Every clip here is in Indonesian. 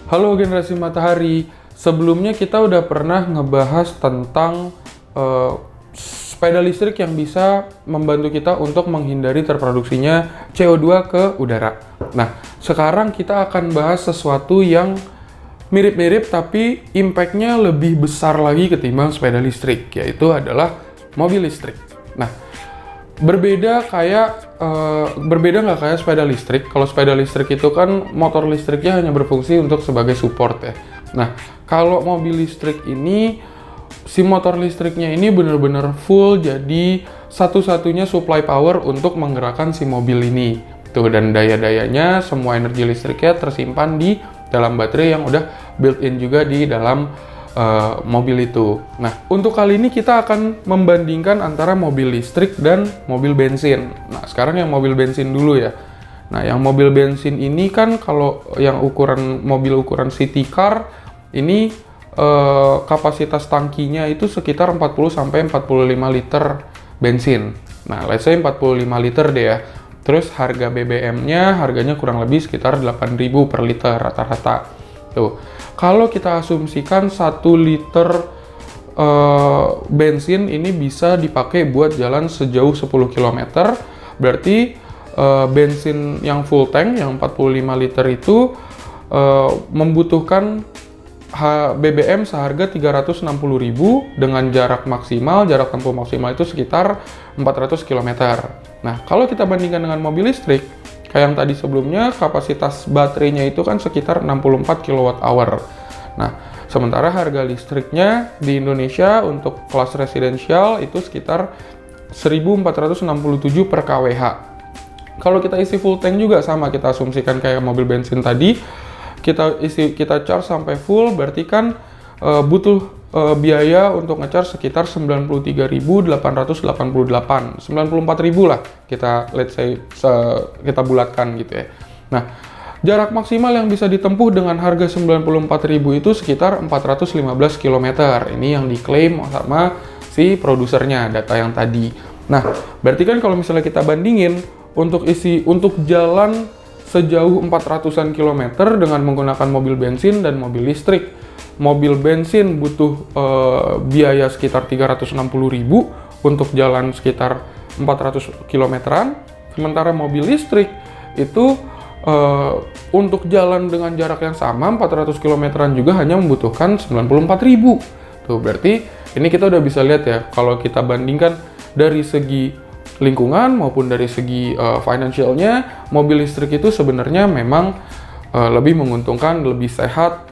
Halo generasi matahari, sebelumnya kita udah pernah ngebahas tentang sepeda listrik yang bisa membantu kita untuk menghindari terproduksinya CO2 ke udara. Nah, sekarang kita akan bahas sesuatu yang mirip-mirip tapi impact-nya lebih besar lagi ketimbang sepeda listrik, yaitu adalah mobil listrik. Nah, berbeda nggak kayak sepeda listrik. Kalau sepeda listrik itu kan motor listriknya hanya berfungsi untuk sebagai support ya. Nah, kalau mobil listrik ini, si motor listriknya ini benar-benar full, jadi satu-satunya supply power untuk menggerakkan si mobil ini. Tuh, dan daya-dayanya, semua energi listriknya tersimpan di dalam baterai yang udah built-in juga di dalam mobil itu. Nah, untuk kali ini kita akan membandingkan antara mobil listrik dan mobil bensin. Nah, sekarang yang mobil bensin dulu ya. Nah, yang mobil bensin ini kan kalau yang mobil ukuran city car ini kapasitas tangkinya itu sekitar 40-45 liter bensin. Nah, let's say 45 liter deh ya. Terus harga BBM-nya harganya kurang lebih sekitar 8.000 per liter rata-rata. Tuh. Kalau kita asumsikan 1 liter bensin ini bisa dipakai buat jalan sejauh 10 km, berarti bensin yang full tank yang 45 liter itu membutuhkan BBM seharga 360.000 dengan jarak tempuh maksimal itu sekitar 400 km. Nah, kalau kita bandingkan dengan mobil listrik, kayak yang tadi sebelumnya, kapasitas baterainya itu kan sekitar 64 kWh. Nah, sementara harga listriknya di Indonesia untuk kelas residensial itu sekitar 1.467 per kWh. Kalau kita isi full tank juga sama, kita asumsikan kayak mobil bensin tadi, kita charge sampai full, berarti kan butuh biaya untuk nge-charge sekitar 93.888, 94.000 lah kita let's say kita bulatkan gitu ya. Nah, jarak maksimal yang bisa ditempuh dengan harga 94.000 itu sekitar 415 km. Ini yang diklaim sama si produsernya, data yang tadi. Nah, berarti kan kalau misalnya kita bandingin untuk jalan sejauh 400-an kilometer dengan menggunakan mobil bensin dan mobil listrik. Mobil bensin butuh biaya sekitar 360.000 untuk jalan sekitar 400 kilometeran. Sementara mobil listrik itu untuk jalan dengan jarak yang sama 400 kilometeran juga hanya membutuhkan 94.000. Tuh, berarti ini kita udah bisa lihat ya, kalau kita bandingkan dari segi lingkungan maupun dari segi financialnya, mobil listrik itu sebenarnya memang lebih menguntungkan, lebih sehat,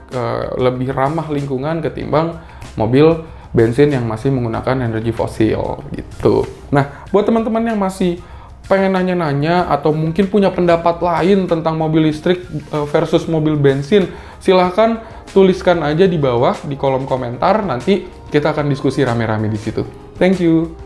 lebih ramah lingkungan ketimbang mobil bensin yang masih menggunakan energi fosil gitu. Nah, buat teman-teman yang masih pengen nanya-nanya atau mungkin punya pendapat lain tentang mobil listrik versus mobil bensin, silahkan tuliskan aja di bawah di kolom komentar, nanti kita akan diskusi rame-rame di situ. Thank you.